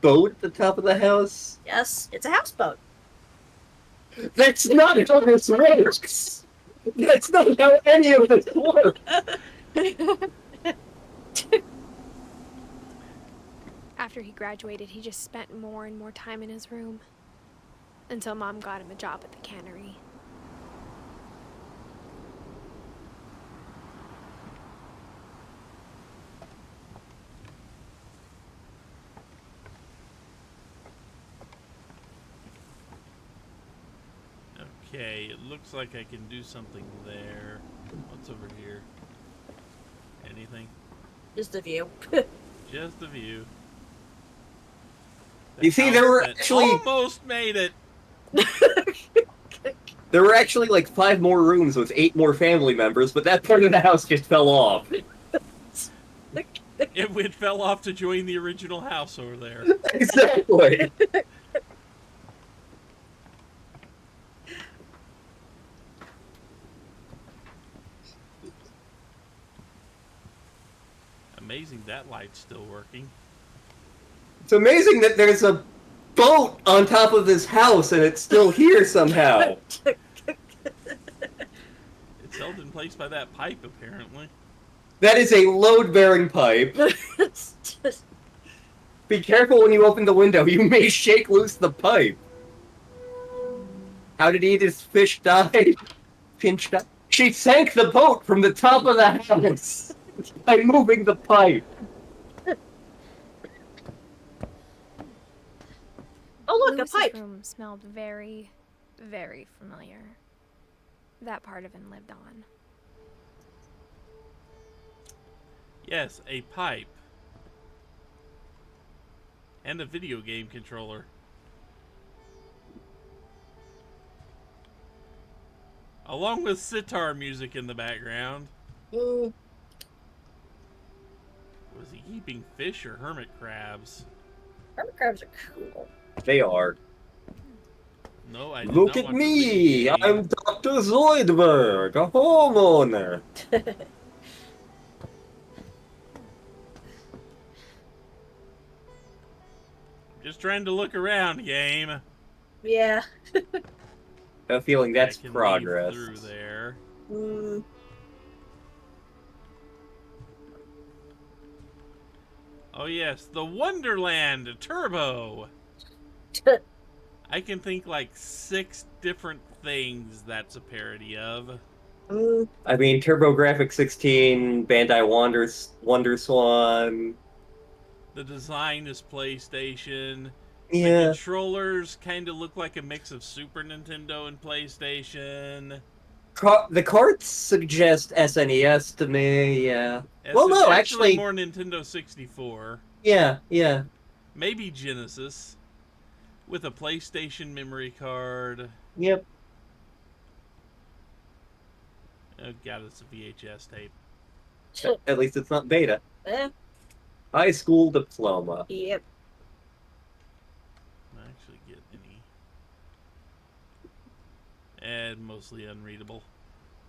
boat at the top of the house? Yes, it's a houseboat. That's not how this works. That's not how any of this works. After he graduated, he just spent more and more time in his room. Until Mom got him a job at the cannery. Okay, it looks like I can do something there. What's over here? Anything? Just a view. Just the view. You see, there were actually almost made it. There were actually like 5 more rooms with 8 more family members, but that part of the house just fell off. It fell off to join the original house over there. Exactly. Amazing that light's still working. It's amazing that there's a boat on top of this house and it's still here somehow. It's held in place by that pipe, apparently. That is a load-bearing pipe. Be careful when you open the window. You may shake loose the pipe. How did Edith Finch die? Finch die? She sank the boat from the top of the house by moving the pipe. Oh, look, Lewis's a pipe. room smelled very, very familiar. That part of him lived on. Yes, a pipe. And a video game controller. Along with sitar music in the background. Mm. Was he keeping fish or hermit crabs? Hermit crabs are cool. They are. No, I did Look not at watch the me! video game. I'm Dr. Zoidberg, a homeowner! Just trying to look around, game. Yeah. I have a feeling that's I can progress. leave through there. Mm. Oh yes, the Wonderland Turbo. I can think like 6 different things that's a parody of. Mm. I mean, TurboGrafx 16, Bandai Wonderswan. The design is PlayStation. Yeah. The controllers kind of look like a mix of Super Nintendo and PlayStation. The carts suggest SNES to me, yeah. Well, no, actually, more Nintendo 64. yeah, yeah. Maybe Genesis. With a PlayStation memory card. Yep. Oh god, it's a VHS tape. At least it's not beta. Eh. High school diploma. Yep. I don't actually get any. And mostly unreadable.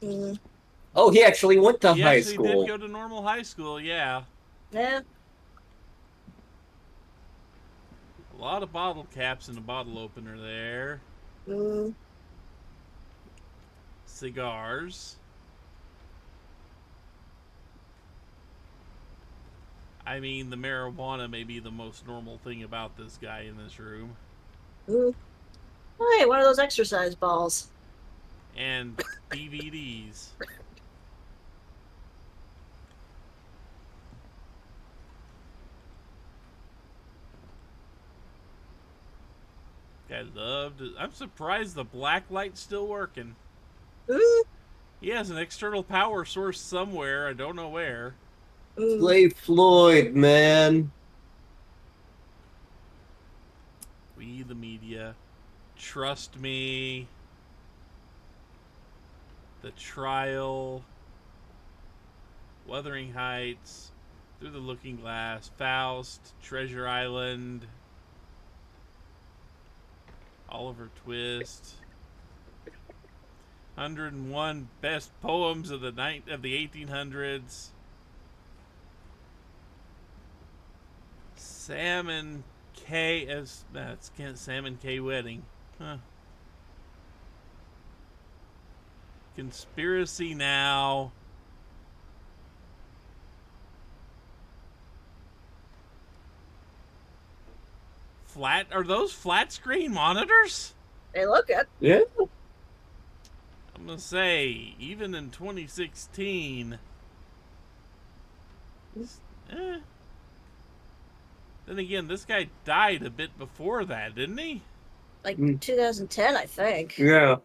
Mm. Oh, he actually went to He high actually school. did go to normal high school, yeah. Yeah. A lot of bottle caps and a bottle opener there. Mm. Cigars. I mean, the marijuana may be the most normal thing about this guy in this room. Mm. Oh, hey, one of those exercise balls. And DVDs. I loved it. I'm surprised the black light's still working. Mm. He has an external power source somewhere. I don't know where. Mm. Play Floyd, man. We the media. Trust me. The Trial. Wuthering Heights. Through the Looking Glass. Faust. Treasure Island. Oliver Twist. 101 best poems of the 1800s. Sam and That's Sam and Kay wedding. Huh. Conspiracy now. Are those flat screen monitors? They look good. Yeah. I'm gonna say, even in 2016, eh. Then again, this guy died a bit before that, didn't he? Like 2010, I think. Yeah.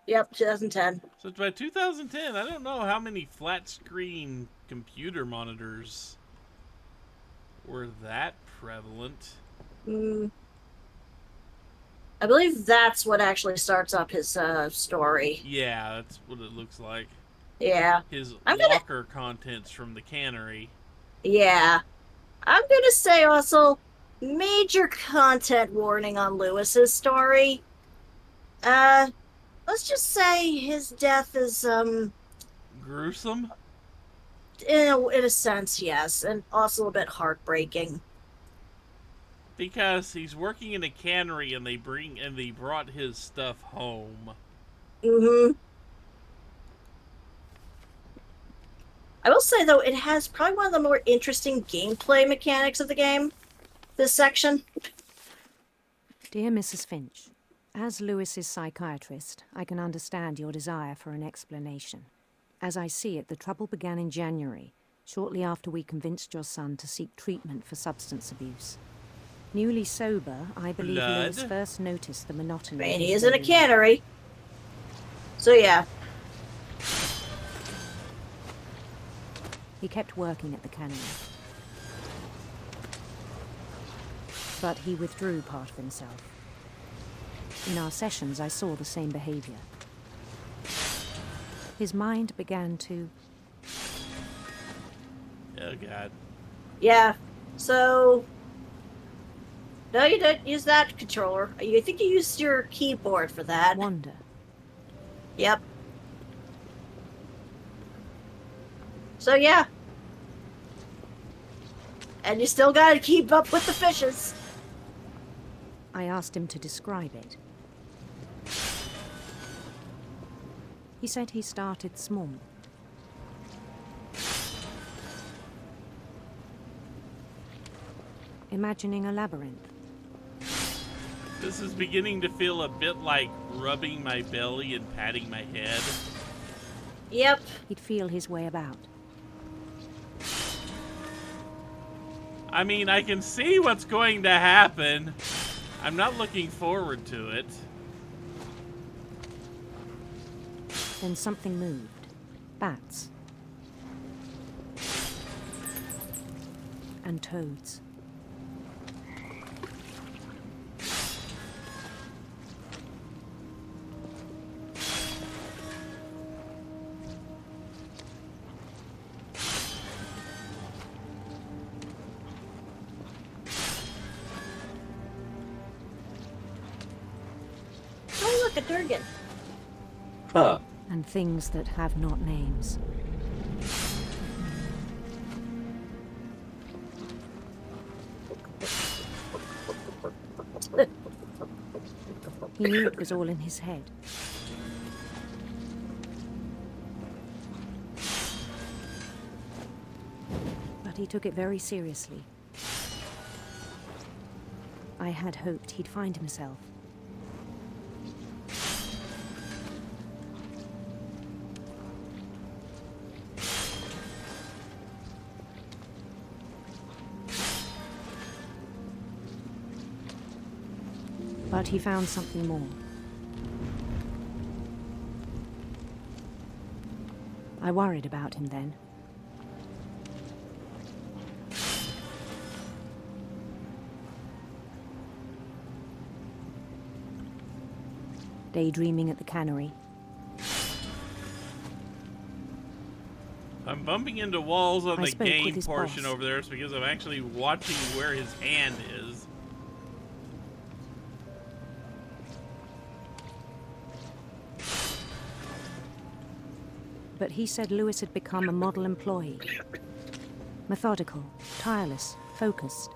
Yep, 2010. So by 2010, I don't know how many flat screen computer monitors were that prevalent. I believe that's what actually starts up his story. Yeah, that's what it looks like. Yeah. His I'm locker contents from the cannery. Yeah. I'm gonna say also major content warning on Lewis's story. Let's just say his death is Gruesome? in a sense, yes, and also a bit heartbreaking. Because he's working in a cannery and they brought his stuff home. Mm-hmm. I will say though, it has probably one of the more interesting gameplay mechanics of the game. This section. Dear Mrs. Finch, as Lewis's psychiatrist, I can understand your desire for an explanation. As I see it, the trouble began in January, shortly after we convinced your son to seek treatment for substance abuse. Newly sober, I believe Lewis first noticed the monotony. I mean, of he his is in a daily cannery. So yeah. He kept working at the cannery. But he withdrew part of himself. In our sessions, I saw the same behavior. His mind began to... Oh, God. Yeah. So... No, you didn't use that controller. I think you used your keyboard for that. wander. Yep. So yeah. And you still gotta keep up with the fishes. I asked him to describe it. He said he started small. Imagining a labyrinth. This is beginning to feel a bit like rubbing my belly and patting my head. Yep. He'd feel his way about. I mean, I can see what's going to happen. I'm not looking forward to it. Then something moved. Bats. And toads. Oh, look, a Durgan. Huh. And things that have not names. He knew it was all in his head. But he took it very seriously. I had hoped he'd find himself. But he found something more. I worried about him then. Daydreaming at the cannery. I'm bumping into walls on I the spoke with game his portion boss. over there. It's because I'm actually watching where his hand is. But he said Lewis had become a model employee. Methodical, tireless, focused.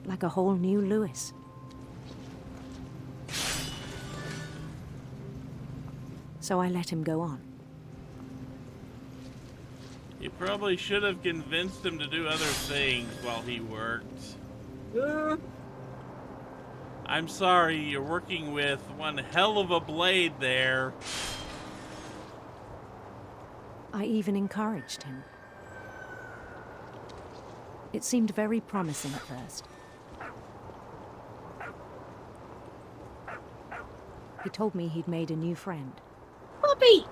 Like a whole new Lewis. So I let him go on. You probably should have convinced him to do other things while he worked. I'm sorry, you're working with one hell of a blade there. I even encouraged him. It seemed very promising at first. He told me he'd made a new friend. Puppy!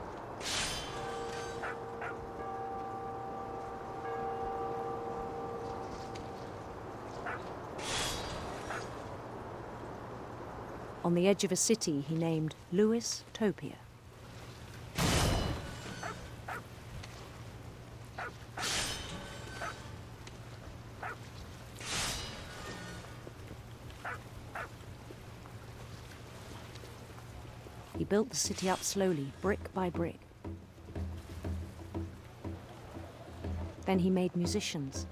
On the edge of a city he named Lewis Topia. He built the city up slowly, brick by brick. Then he made musicians.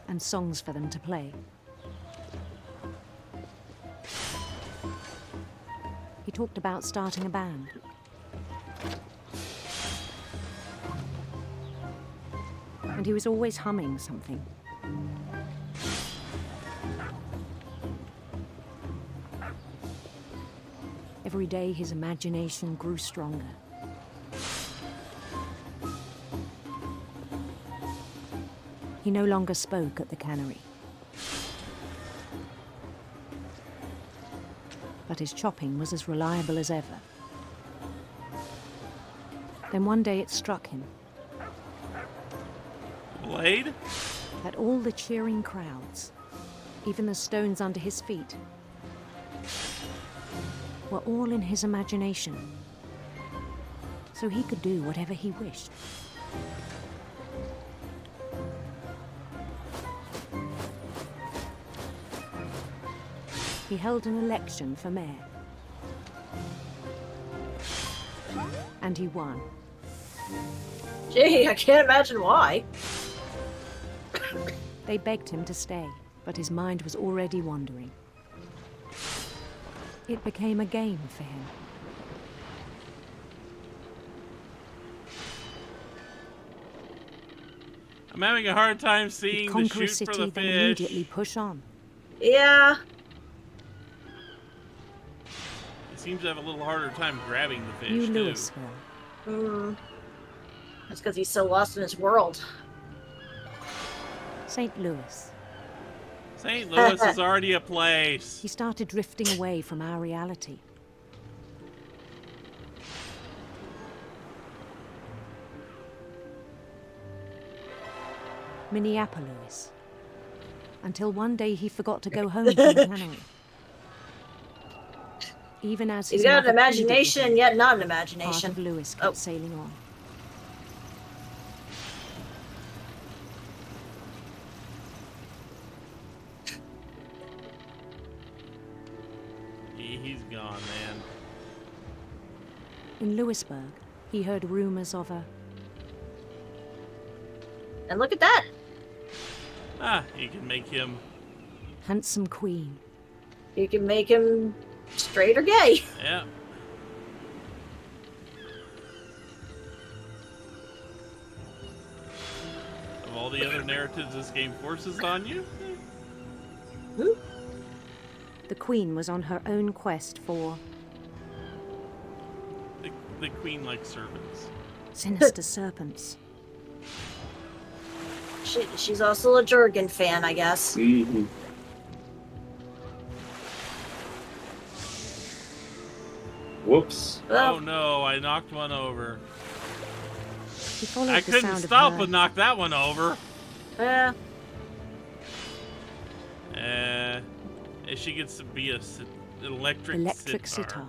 And songs for them to play. He talked about starting a band. And he was always humming something. Every day his imagination grew stronger. He no longer spoke at the cannery. But his chopping was as reliable as ever. Then one day it struck him Blade? that all the cheering crowds, even the stones under his feet, were all in his imagination, so he could do whatever he wished. He held an election for mayor. And he won. Gee, I can't imagine why. They begged him to stay, but his mind was already wandering. It became a game for him. I'm having a hard time He'd seeing the conquer a shoot for city, the then fish. immediately push on. Yeah. He seems to have a little harder time grabbing the fish, New too. Louisville, That's because he's so lost in his world. St. Louis. St. Louis is already a place. He started drifting away from our reality. Minneapolis. Until one day he forgot to go home from the cannery. Even as He's his got an mother pleaded with imagination, him, yet not an part imagination. of Lewis kept Oh. sailing on. He's gone, man. In Lewisburg, he heard rumors of a And look at that. Ah, you can make him... handsome queen. You can make him straight or gay. Yeah. Of all the other narratives this game forces on you, The queen was on her own quest for the queen likes servants. sinister serpents. She's also a Jurgen fan, I guess. Mm-hmm. Whoops. Well, Oh no, I knocked one over. He followed I the couldn't sound stop of her but knock that one over. yeah. She gets to be an electric sitar.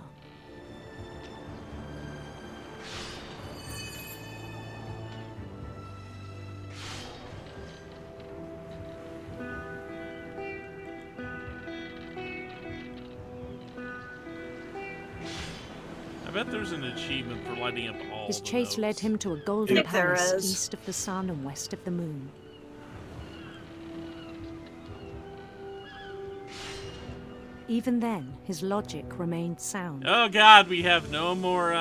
I bet there's an achievement for lighting up all His the chase led notes. him to a golden think there palace is. east of the sun and west of the moon. Even then, his logic remained sound. Oh God, we have no more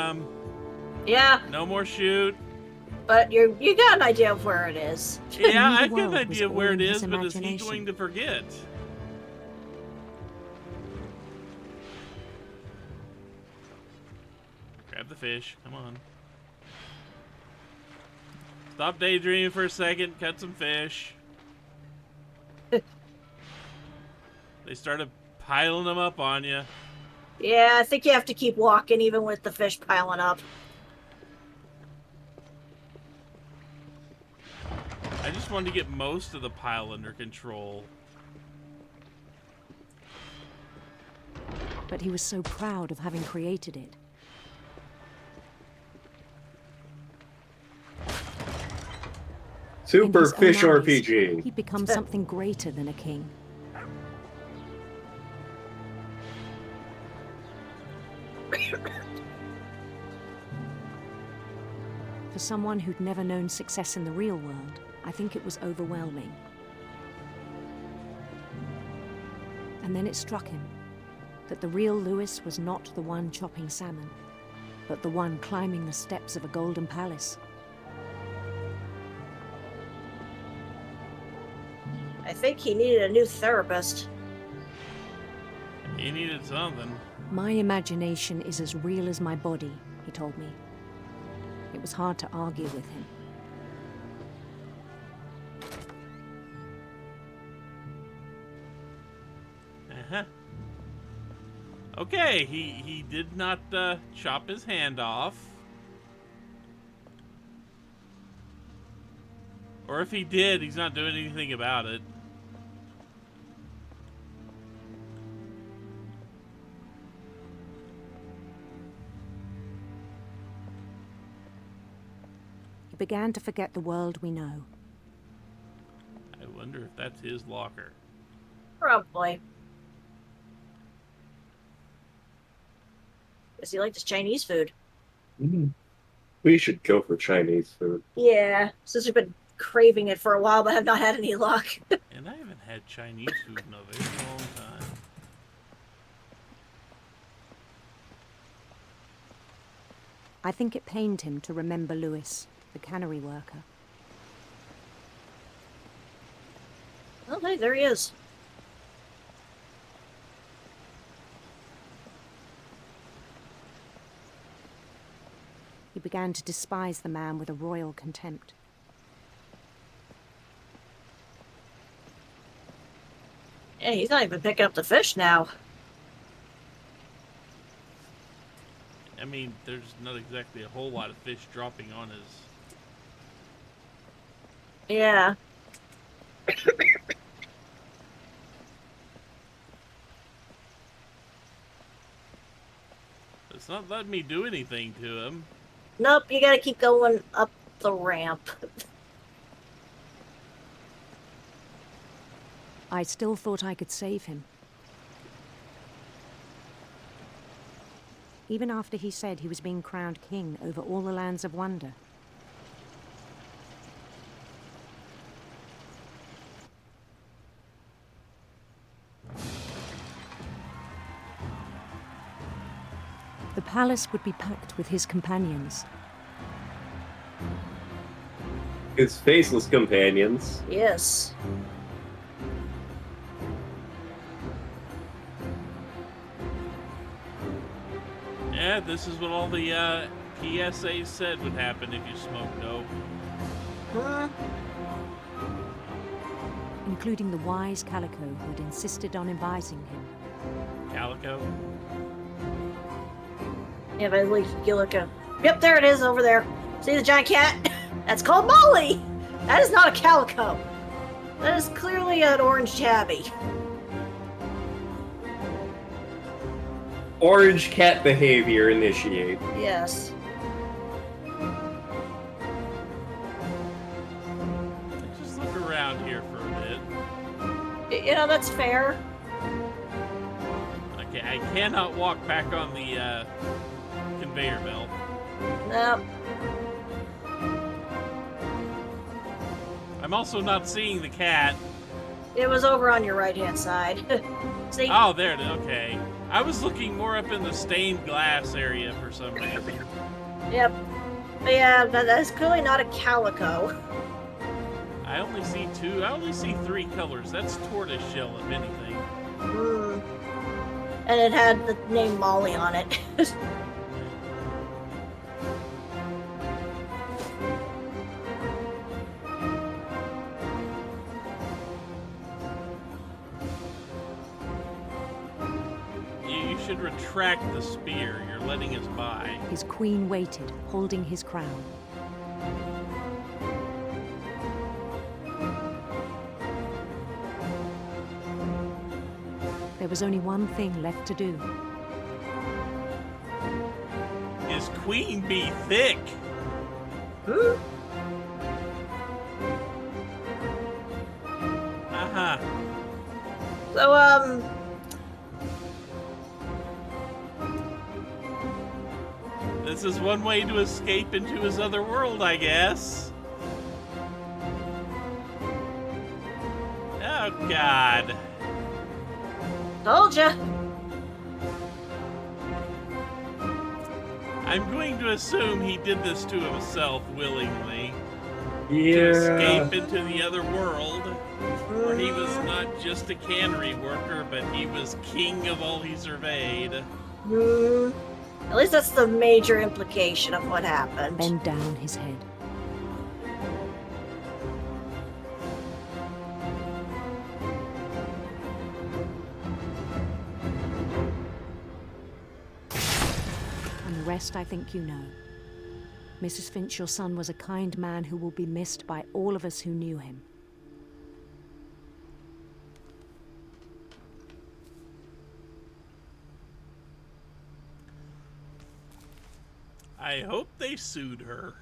Yeah, no more shoot. but you got an idea of where it is. Yeah, knew the I've got an world was idea of where all it in his is, but is he imagination. going to forget? Grab the fish. Come on. Stop daydreaming for a second. Cut some fish. They started piling them up on you. Yeah, I think you have to keep walking even with the fish piling up. I just wanted to get most of the pile under control. But he was so proud of having created it. In Super his own Fish eyes, RPG. He'd become something greater than a king. For someone who'd never known success in the real world, I think it was overwhelming. And then it struck him that the real Lewis was not the one chopping salmon, but the one climbing the steps of a golden palace. I think he needed a new therapist. He needed something. My imagination is as real as my body, he told me. It was hard to argue with him. Uh-huh. Okay, he did not chop his hand off. Or if he did, he's not doing anything about it. He began to forget the world we know. I wonder if that's his locker. Probably. Does he like this Chinese food? We should go for Chinese food. Yeah, since we've been craving it for a while, but have not had any luck. And I haven't had Chinese food in a very long time. I think it pained him to remember Lewis, the cannery worker. Oh, hey, there he is. He began to despise the man with a royal contempt. Yeah, he's not even picking up the fish now. I mean, there's not exactly a whole lot of fish dropping on his... Yeah. It's not letting me do anything to him. Nope, you gotta keep going up the ramp. I still thought I could save him. Even after he said he was being crowned king over all the lands of wonder. The palace would be packed with his companions. His faceless companions. Yes. Yeah, this is what all the PSAs said would happen if you smoked dope. Huh? Including the wise Calico who had insisted on advising him. Calico? Yeah, but like, you look up. Yep, there it is over there. See the giant cat? That's called Molly! That is not a calico. That is clearly an orange tabby. Orange cat behavior initiate. Yes. Just look around here for a bit. You know, that's fair. Okay, I cannot walk back on the conveyor belt. No. I'm also not seeing the cat. It was over on your right-hand side. See? Oh, there it is. Okay. I was looking more up in the stained glass area for some reason. Yep. But yeah, that's clearly not a calico. I only see two. I only see 3 colors. That's tortoise shell, if anything. Mm. And it had the name Molly on it. You should retract the spear. You're letting us by. His queen waited, holding his crown. There was only one thing left to do. His queen be thick. Uh-huh. So, This is one way to escape into his other world, I guess. Oh, God. told ya. I'm going to assume he did this to himself willingly. To Yeah. escape into the other world. Where he was not just a cannery worker, but he was king of all he surveyed. At least that's the major implication of what happened. Bend down his head. And the rest I think you know. Mrs. Finch, your son was a kind man who will be missed by all of us who knew him. I hope they sued her.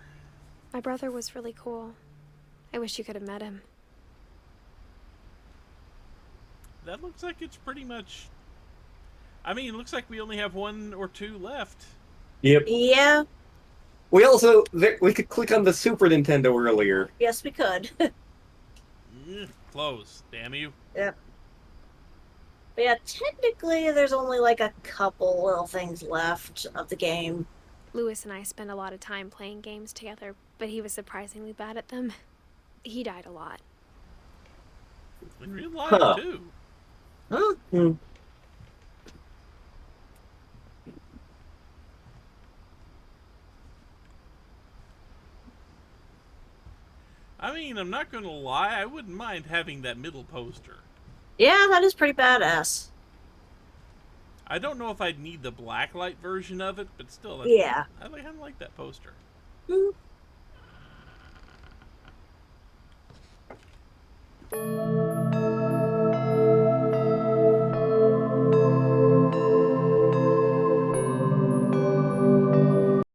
My brother was really cool. I wish you could have met him. That looks like it's pretty much... I mean, it looks like we only have 1 or 2 left. Yep. Yeah, We also we could click on the Super Nintendo earlier. yes we could. Close, damn you. Yep. But yeah, technically there's only like a couple little things left of the game. Lewis and I spent a lot of time playing games together, but he was surprisingly bad at them. He died a lot. In real life, Huh. too. Hmm. I mean, I'm not gonna lie, I wouldn't mind having that middle poster. Yeah, that is pretty badass. I don't know if I'd need the blacklight version of it, but still, Yeah. I kind of like that poster. Hmm.